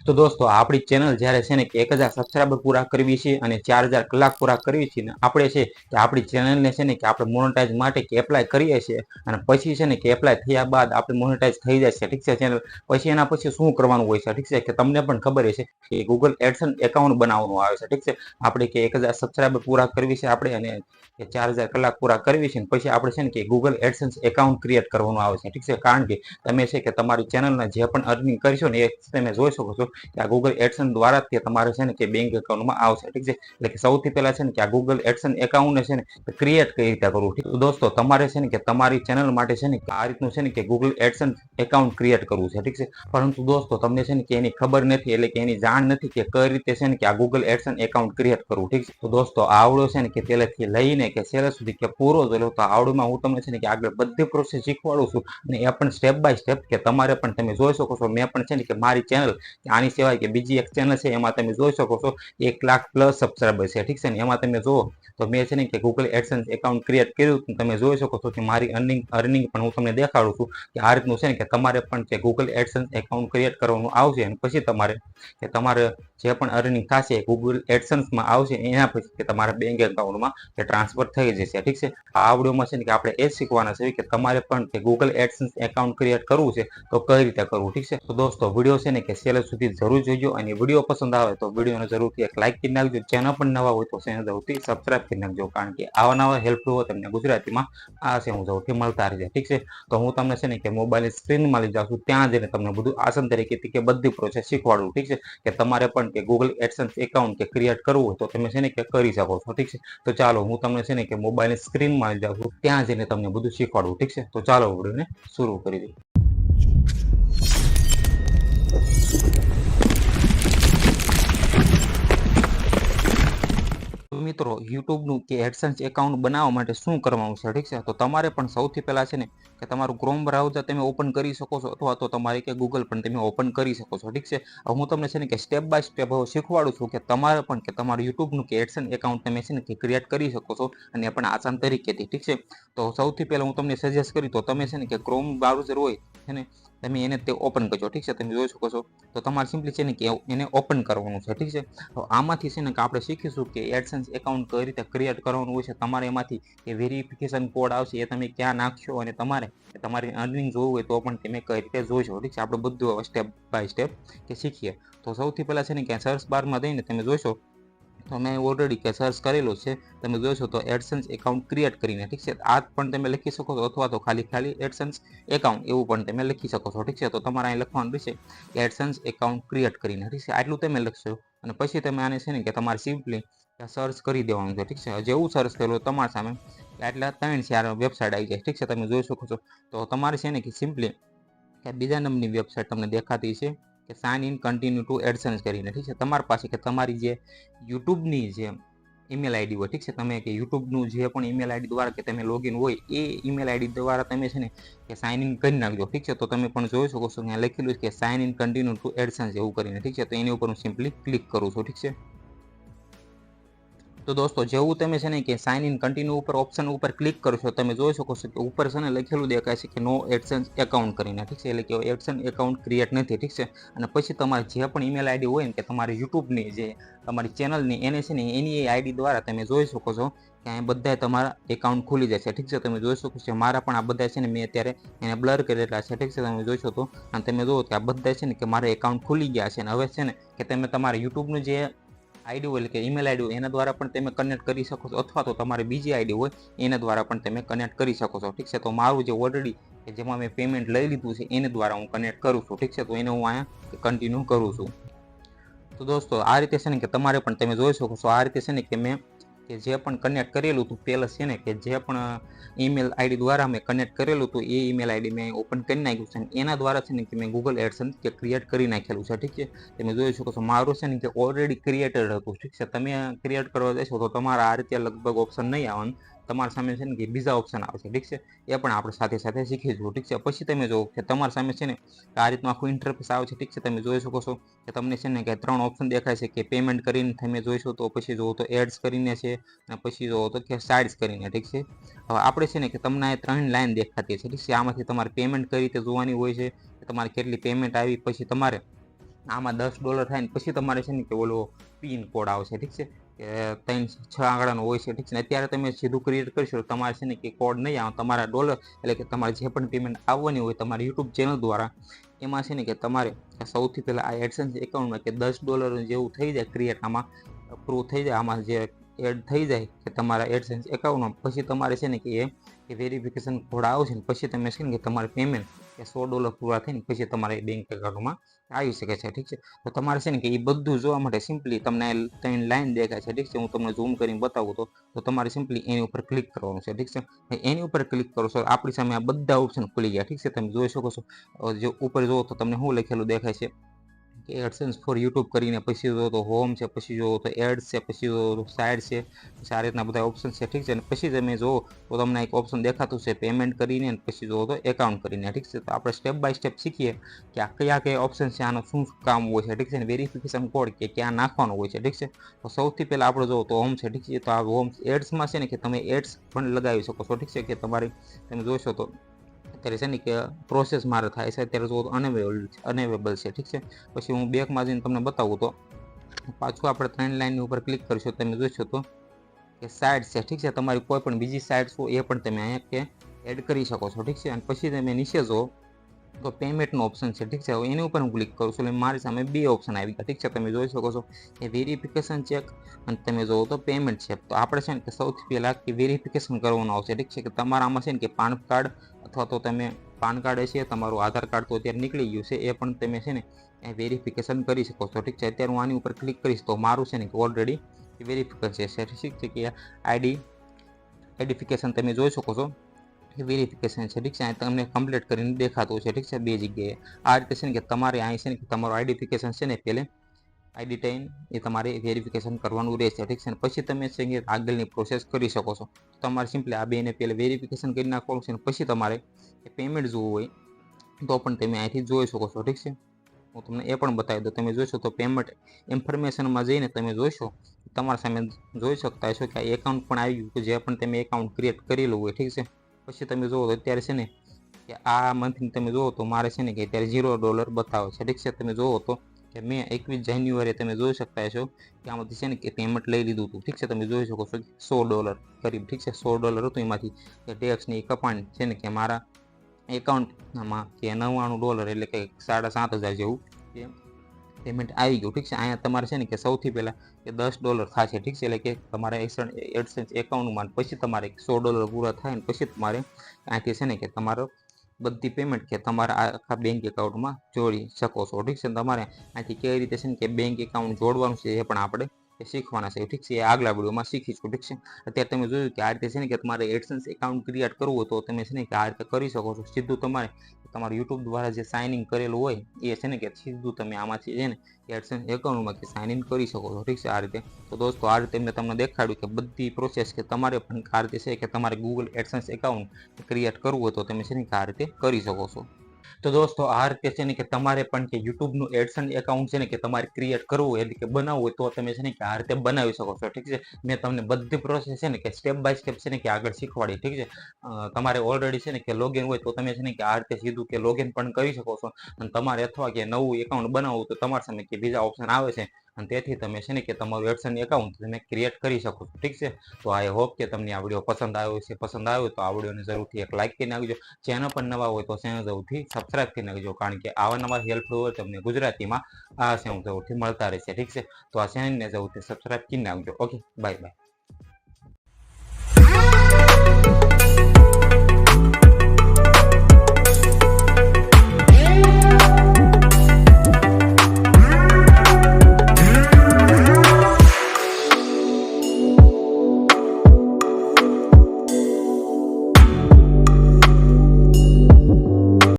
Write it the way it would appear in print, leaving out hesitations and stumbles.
તો દોસ્તો આપણી ચેનલ જ્યારે છે ને કે 1000 સબસ્ક્રાઈબર પૂરા કરવી છે અને 4000 કલાક પૂરા કરવી છે ને આપણે છે કે આપણી ચેનલને છે ને કે આપણે મોનેટાઈઝ માટે કે એપ્લાય કરીએ છીએ અને પછી છે ને કે એપ્લાય થયા બાદ આપણે મોનેટાઈઝ થઈ જાય છે, ઠીક છે ચેનલ. પછી એના પછી શું કરવાનું હોય છે, ઠીક છે, કે તમને પણ ખબર છે કે ગૂગલ એડસન્સ એકાઉન્ટ બનાવવાનું આવે છે, ઠીક છે. આપણે કે 1000 સબસ્ક્રાઈબર પૂરા કરવી છે આપણે અને 4000 કલાક પૂરા કરવી છે ને પછી આપણે છે ને કે ગૂગલ એડસન્સ એકાઉન્ટ ક્રિએટ કરવાનું આવે છે, ઠીક છે. કારણ કે તમે છે કે તમારી ચેનલના જે પણ અર્નિંગ કરશો ને એ તમે જોઈ શકો છો કે આ ગૂગલ એડસન્સ દ્વારા જ તમારે છે ને કે બેંક એકાઉન્ટમાં આવશે, ઠીક છે. એટલે કે સૌથી પહેલા છે ને કે આ ગૂગલ એડસન્સ એકાઉન્ટને છે ને ક્રિએટ કઈ રીતે કરવું. તો દોસ્તો તમારે છે ને કે તમારી ચેનલ માટે છે ને કે આ રીતનું છે ને કે ગૂગલ એડસન્સ એકાઉન્ટ ક્રિએટ કરવું છે, ઠીક છે. પરંતુ દોસ્તો તમને છે ને કે એની ખબર નથી, એટલે કે એની જાણ નથી કે કઈ રીતે છે ને કે આ ગૂગલ એડસન્સ એકાઉન્ટ ક્રિએટ કરવું, ઠીક છે. તો દોસ્તો આવડો છે ને કે પહેલેથી લઈને કે છેલ્લે સુધી કે પૂરો જોયો તો આવડમાં હું તમને છે ને કે આગળ બધી પ્રોસેસ શીખવાડું છું અને એ પણ સ્ટેપ બાય સ્ટેપ કે તમારે પણ તમે જોઈ શકો છો. મેં પણ છે ને કે મારી ચેનલ આની સિવાય કે બીજી એક ચેનલ છે એમાં તમે જોઈ શકો છો 1 લાખ પ્લસ સબસ્ક્રાઈબર છે, ઠીક છે ને. એમાં તમે જુઓ તો મેં છે ને કે ગૂગલ એડસન્સ એકાઉન્ટ ક્રિએટ કર્યું, તમે જોઈ શકો છો કે મારી અર્નિંગ પણ હું તમને દેખાડું છું કે આ રીતનું છે ને કે તમારે પણ કે ગૂગલ એડસન્સ એકાઉન્ટ ક્રિએટ કરવાનું આવશે અને પછી તમારે જે પણ અર્નિંગ થશે ગૂગલ એડસન્સમાં આવશે એના પછી કે તમારા બેંક એકાઉન્ટમાં કે ટ્રાન્સફર થઈ જશે, ઠીક છે. આ વિડીયોમાં છે ને કે આપણે એ જ શીખવાના છે કે તમારે પણ કે ગૂગલ એડસન્સ એકાઉન્ટ ક્રિએટ કરવું છે તો કઈ રીતે કરવું, ઠીક છે. તો દોસ્તો વિડીયો છે ને કે છેલ્લે સુધી જરૂર જોઈજો અને વિડીયો પસંદ આવે તો વિડીયોને જરૂરથી એક લાઈક કરી નાખજો. ચેનલ પણ નવા હોય તો ચેનલ જરૂરથી સબસ્ક્રાઇબ કરી નાખજો, કારણ કે આવા નવા હેલ્પફુલ હોય તમને ગુજરાતીમાં આ છે હું જરૂરથી મળતા રહેશે, ઠીક છે. તો હું તમને છે ને કે મોબાઈલની સ્ક્રીનમાં લઈ જાઉં છું, ત્યાં જઈને તમને બધું આસાન તરીકેથી કે બધી પ્રોસેસ શીખવાડું, ઠીક છે. કે તમારે પણ કે ગૂગલ એડસન્સ એકાઉન્ટ કે ક્રિએટ કરવું હોય તો તમે છે ને કે કરી શકો છો, ઠીક છે. તો ચાલો હું તમને છે ને કે મોબાઈલની સ્ક્રીનમાં લઈ જાઉં છું, ત્યાં જઈને તમને બધું શીખવાડું, ઠીક છે. તો ચાલો વિડીયોને શરૂ કરી દઈએ. મિત્રો યુટ્યુબનું કે એડસન્સ એકાઉન્ટ બનાવવા માટે શું કરવાનું છે, ઠીક છે. તો તમારે પણ સૌથી પહેલા છે ને કે તમારું ક્રોમ બ્રાઉઝર તમે ઓપન કરી શકો છો અથવા તો તમારે કે ગૂગલ પણ તમે ઓપન કરી શકો છો, ઠીક છે. હું તમને છે ને કે સ્ટેપ બાય સ્ટેપ શીખવાડું છું કે તમારે પણ કે તમારું યુટ્યુબનું કે એડસન્સ એકાઉન્ટ તમે છે ને કે ક્રિએટ કરી શકો છો અને પણ આસાન તરીકેથી, ઠીક છે. તો સૌથી પહેલા હું તમને સજેસ્ટ કરી તો તમે છે ને કે ક્રોમ બ્રાઉઝર હોય છે ને તમે એને તે ઓપન કરજો, ઠીક છે. તમે જોઈ શકો છો તો તમારે સિમ્પલી છે ને કે એને ઓપન કરવાનું છે, ઠીક છે. તો આમાંથી છે ને કે આપણે શીખીશું કે એડસન્સ એકાઉન્ટ કઈ રીતે ક્રિએટ કરવાનું હોય છે. તમારે એમાંથી કે વેરિફિકેશન કોડ આવશે એ તમે ક્યાં નાખશો અને તમારી અર્નિંગ જોવું હોય તો પણ તમે કઈ રીતે જોઈશો, ઠીક છે. આપણે બધું સ્ટેપ બાય સ્ટેપ કે શીખીએ. તો સૌથી પહેલા છે ને કે સર્ચ બારમાં જઈને તમે જોઈશો તો મેં ઓલરેડી કે સર્ચ કરેલું છે, તમે જોઈશો તો એડસન્સ એકાઉન્ટ ક્રિએટ કરીને, ઠીક છે. આ પણ તમે લખી શકો છો અથવા તો ખાલી એડસન્સ એકાઉન્ટ એવું પણ તમે લખી શકો છો, ઠીક છે. તો તમારે અહીં લખવાનું રહેશે એડસન્સ એકાઉન્ટ ક્રિએટ કરીને, ઠીક છે. આટલું તમે લખશો અને પછી તમે આને છે ને કે તમારે સિમ્પલી સર્ચ કરી દેવાનું છે, ઠીક છે. જેવું સર્ચ કરેલું તમારી સામે એટલા 3-4 વેબસાઇટ આવી જાય, ઠીક છે. તમે જોઈ શકો છો. તો તમારે છે ને કે સિમ્પલી કે બીજા નંબરની વેબસાઇટ તમને દેખાતી છે કે sign in continue to AdSense કરીને, ઠીક છે. તમારી પાસે કે તમારી જે યુટ્યુબની જે ઈમેલ આઈડી હોય, ઠીક છે. તમે કે યુટ્યુબનું જે પણ ઈમેલ આઈડી દ્વારા કે તમે લોગિન હોય એ ઈમેલ આઈડી દ્વારા તમે છે ને કે સાઇન ઇન કરી નાખજો, ઠીક છે. તો તમે પણ જોઈ શકો છો અહીંયા લખેલું છે કે sign in continue to AdSense એવું કરીને, ઠીક છે. તો એની ઉપર હું સિમ્પલી ક્લિક કરું છું, ઠીક છે. તો દોસ્તો જેવું તમે છે ને કે સાઇન ઇન કન્ટિન્યુ ઉપર ઓપ્શન ઉપર ક્લિક કરશો તમે જોઈ શકો છો કે ઉપર છે ને લખેલું દેખાય છે કે નો એડસન્સ એકાઉન્ટ કરીને, ઠીક છે. એટલે કે એડસન્સ એકાઉન્ટ ક્રિએટ નથી, ઠીક છે. અને પછી તમારે જે પણ ઈમેલ આઈડી હોય ને કે તમારી યુટ્યુબની જે તમારી ચેનલની એને છે ને એની આઈડી દ્વારા તમે જોઈ શકો છો કે અહીં બધા તમારા એકાઉન્ટ ખુલી જશે, ઠીક છે. તમે જોઈ શકો છો મારા પણ આ બધા છે ને મેં અત્યારે એને બ્લર કરેલા છે, ઠીક છે. તમે જોઈશો તો અને તમે જુઓ કે આ બધા છે ને કે મારા એકાઉન્ટ ખુલી ગયા છે અને હવે છે ને કે તમે તમારા યુટ્યુબનું જે આઈડી હોય એટલે કે ઈમેલ આઈડી હોય એના દ્વારા પણ તમે કનેક્ટ કરી શકો છો અથવા તો તમારી બીજી આઈડી હોય એના દ્વારા પણ તમે કનેક્ટ કરી શકો છો, ઠીક છે. તો મારું જે ઓલરેડી કે જેમાં મેં પેમેન્ટ લઈ લીધું છે એના દ્વારા હું કનેક્ટ કરું છું, ઠીક છે. તો એને હું અહીંયા કન્ટિન્યુ કરું છું. તો દોસ્તો આ રીતે છે ને કે તમારે પણ તમે જોઈ શકો છો આ રીતે છે ને કે મેં કે જે પણ કનેક્ટ કરેલું હતું પહેલાં છે ને કે જે પણ ઈમેલ આઈડી દ્વારા મેં કનેક્ટ કરેલું હતું એ ઈમેલ આઈડી મેં ઓપન કરી નાખ્યું છે અને એના દ્વારા છે ને કે મેં ગૂગલ એડસન્સ કે ક્રિએટ કરી નાખેલું છે, ઠીક છે. તમે જોઈ શકો છો મારું છે ને કે ઓલરેડી ક્રિએટેડ હતું, ઠીક છે. તમે ક્રિએટ કરવા જશો તો તમારા આ રીતે લગભગ ઓપ્શન નહીં આવવાનું, તમારા સામે છે ને કે બીજા ઓપ્શન આવશે, ઠીક છે. એ પણ આપણે સાથે સાથે શીખીશું, ઠીક છે. પછી તમે જુઓ કે તમારા સામે છે ને આ રીતનું આખું ઇન્ટરફેસ આવે છે, ઠીક છે. તમે જોઈ શકો છો કે તમને છે ને કે 3 ઓપ્શન દેખાય છે કે પેમેન્ટ કરીને તમે જોઈશો તો પછી જુઓ તો એડ્સ કરીને છે અને પછી જુઓ તો કે સાઇડ્સ કરીને, ઠીક છે. હવે આપણે છે ને કે તમને આ 3 લાઈન દેખાતી છે, ઠીક છે. આમાંથી તમારે પેમેન્ટ કઈ રીતે જોવાની હોય છે, તમારે કેટલી પેમેન્ટ આવી પછી તમારે આમાં $10 થાય ને પછી તમારે છે ને કે ઓલો પિન કોડ આવશે, ઠીક છે, કે 3-6 આંકડાનો હોય છે, ઠીક છે. અત્યારે તમે સીધું ક્રિએટ કરશો તો તમારે છે ને કે કોડ નહીં આવે, તમારા ડોલર એટલે કે તમારે જે પણ પેમેન્ટ આવવાની હોય તમારી યુટ્યુબ ચેનલ દ્વારા, એમાં છે ને કે તમારે સૌથી પહેલાં આ એડસન્સ એકાઉન્ટમાં કે $10 જેવું થઈ જાય ક્રિએટ, આમાં પ્રૂવ થઈ જાય, આમાં જે એડ થઈ જાય કે તમારા એડસન્સ એકાઉન્ટમાં, પછી તમારે છે ને કે એ વેરિફિકેશન કોડ આવશે ને પછી તમે છે ને કે તમારે પેમેન્ટ કે $100 પૂરા થઈને પછી તમારે બેંક એકાઉન્ટમાં આવી શકે છે, ઠીક છે. તો તમારે છે ને કે એ બધું જોવા માટે સિમ્પલી તમને 3 લાઈન દેખાય છે, ઠીક છે, હું તમને ઝૂમ કરીને બતાવું તો તમારે સિમ્પલી એની ઉપર ક્લિક કરવાનું છે, ઠીક છે. એની ઉપર ક્લિક કરો છો આપણી સામે આ બધા ઓપ્શન ખુલી ગયા, ઠીક છે. તમે જોઈ શકો છો, જે ઉપર જુઓ તો તમને શું લખેલું દેખાય છે કે એડસન્સ ફોર યુટ્યુબ કરીને, પછી જો તો હોમ છે, પછી જો તો એડ્સ છે, પછી જો તો સાઇડ છે, પછી આ રીતના બધા ઓપ્શન છે, ઠીક છે. અને પછી તમે જુઓ તો તમને એક ઓપ્શન દેખાતું છે પેમેન્ટ કરીને, પછી જુઓ તો એકાઉન્ટ કરીને, ઠીક છે. તો આપણે સ્ટેપ બાય સ્ટેપ શીખીએ કે આ કયા ઓપ્શન છે, આનો શું કામ હોય છે, ઠીક છે, ને વેરિફિકેશન કોડ કે ક્યાં નાખવાનો હોય છે, ઠીક છે. તો સૌથી પહેલાં આપણે જુઓ તો હોમ છે, ઠીક છે. તો આ હોમ એડ્સમાં છે ને કે તમે એડ્સ પણ લગાવી શકો છો, ઠીક છે, કે તમારી તમે જોશો તો અત્યારે છે ને કે પ્રોસેસ મારે થાય છે, અત્યારે જુઓ તો અનેવેબલ છે, ઠીક છે. પછી હું બેકમાં જઈને તમને બતાવું તો પાછું આપણે 3 લાઈનની ઉપર ક્લિક કરીશું, તમે જોશો તો કે સાઇડ છે, ઠીક છે, તમારી કોઈ પણ બીજી સાઇટ્સ હોય એ પણ તમે અહીંયા કે એડ કરી શકો છો, ઠીક છે. અને પછી તમે નીચે જુઓ તો પેમેન્ટનો ઓપ્શન છે, ઠીક છે. હવે એની ઉપર હું ક્લિક કરું છું એટલે મારી સામે 2 ઓપ્શન આવી ગયા, ઠીક છે. તમે જોઈ શકો છો કે વેરિફિકેશન ચેક અને તમે જુઓ તો પેમેન્ટ છે. તો આપણે છે ને કે સૌથી પહેલાં કે વેરિફિકેશન કરવાનું આવશે, ઠીક છે, કે તમારામાં છે ને કે પાન કાર્ડ અથવા તો તમે પાન કાર્ડ હશે, તમારું આધાર કાર્ડ તો અત્યારે નીકળી ગયું છે, એ પણ તમે છે ને વેરિફિકેશન કરી શકો છો, ઠીક છે. અત્યારે હું આની ઉપર ક્લિક કરીશ તો મારું છે ને કે ઓલરેડી વેરિફિકેશન છે, ઠીક છે, કે આઈડિફિકેશન તમે જોઈ શકો છો વેરિફિકેશન છે, ઠીક છે. તમને કમ્પ્લીટ કરીને દેખાતું છે, ઠીક છે, 2 જગ્યાએ. આ રીતે છે ને કે તમારે અહીં છે ને કે તમારું આઈડિફિકેશન છે ને પહેલે આઈડી ટાઈમ એ તમારે વેરિફિકેશન કરવાનું રહેશે, ઠીક છે. પછી તમે છે કે આગળની પ્રોસેસ કરી શકો છો. તમારે સિમ્પલી આ બેને પહેલાં વેરિફિકેશન કરી નાખવાનું છે, પછી તમારે પેમેન્ટ જોવું હોય તો પણ તમે અહીંથી જોઈ શકો છો, ઠીક છે. હું તમને એ પણ બતાવી દઉં, તમે જોશો તો પેમેન્ટ ઇન્ફોર્મેશનમાં જઈને તમે જોશો, તમારા સામે જોઈ શકતા હશો કે આ એકાઉન્ટ પણ આવી ગયું, જે પણ તમે એકાઉન્ટ ક્રિએટ કરેલું હોય, ઠીક છે. પછી તમે જુઓ તો અત્યારે છે ને કે આ મંથની તમે જુઓ તો મારે છે ને કે અત્યારે $0 બતાવે છે, ઠીક છે. તમે જુઓ તો કે મેં 21 જાન્યુઆરી તમે જોઈ શકતા હશો કે આમાંથી છે ને કે પેમેન્ટ લઈ લીધું હતું, ઠીક છે. તમે જોઈ શકો છો $100 કરીબ, ઠીક છે, $100 હતું, એમાંથી ટેક્સની કપાણી છે ને કે મારા એકાઉન્ટમાં કે $99 એટલે કે 7,500 જેવું કે પેમેન્ટ આવી ગયું, ઠીક છે. અહીંયા તમારે છે ને કે સૌથી પહેલાં કે $10 થશે, ઠીક છે, એટલે કે તમારે એડસન્સ એકાઉન્ટમાં પછી તમારે $100 પૂરા થાય ને પછી તમારે અહીંથી છે ને કે તમારો બધી પેમેન્ટ કે તમારા આખા બેંક એકાઉન્ટમાં જોડી શકો છો, ઠીક છે. તમારે અહીંથી કેવી રીતે છે ને કે બેંક એકાઉન્ટ જોડવાનું છે એ પણ આપણે શીખવાના છે, ઠીક છે, એ આગલા વિડીયોમાં શીખીશું, ઠીક છે. અત્યારે તમે જોયું કે આ રીતે છે ને કે તમારે એડસન્સ એકાઉન્ટ ક્રિએટ કરવું હોય તો તમે છે ને કે આ રીતે કરી શકો છો. સીધું તમારે તમારું યુટ્યુબ દ્વારા જે સાઇન ઇન કરેલું હોય એ છે ને કે સીધું તમે આમાંથી છે ને એડસન્સ એકાઉન્ટમાં કે સાઇન ઇન કરી શકો છો, ઠીક છે, આ રીતે. તો દોસ્તો આ રીતે મેં તમને દેખાડ્યું કે બધી પ્રોસેસ કે તમારે પણ આ રીતે છે કે તમારે ગૂગલ એડસન્સ એકાઉન્ટ ક્રિએટ કરવું હોય તો તમે છે ને કે આ રીતે કરી શકો છો. તો દોસ્તો આ રીતે છે ને કે તમારે પણ કે યુટ્યુબનું એડસન્સ એકાઉન્ટ છે ને કે તમારે ક્રિએટ કરવું હોય એટલે કે બનાવવું હોય તો તમે છે ને કે આ રીતે બનાવી શકો છો, ઠીક છે. મેં તમને બધી પ્રોસેસ છે ને કે સ્ટેપ બાય સ્ટેપ છે ને કે આગળ શીખવાડી, ઠીક છે. તમારે ઓલરેડી છે ને કે લોગિન હોય તો તમે છે ને કે આ રીતે સીધું કે લોગિન પણ કરી શકો છો. અને તમારે અથવા કે નવું એકાઉન્ટ બનાવવું તો તમારા સામે કે બીજા ઓપ્શન આવે છે અને તેથી તમે છે ને કે તમારું એડસન્સ એકાઉન્ટ તમે ક્રિએટ કરી શકો છો, ઠીક છે. તો આઈ હોપ કે તમને આ વિડીયો પસંદ આવ્યો તો આ વિડીયોને જરૂરથી એક લાઇક કરી નાખજો. ચેનલ પર નવા હોય તો ચેનલ જરૂરથી સબસ્ક્રાઇબ કરી નાખજો, કારણ કે આવા નવા હેલ્પફુલ હોય તમને ગુજરાતીમાં આ સેમ જરૂરથી મળતા રહેશે, ઠીક છે. તો આ ચેનલને જરૂરથી સબસ્ક્રાઇબ કરી નાખજો. Okay, bye bye.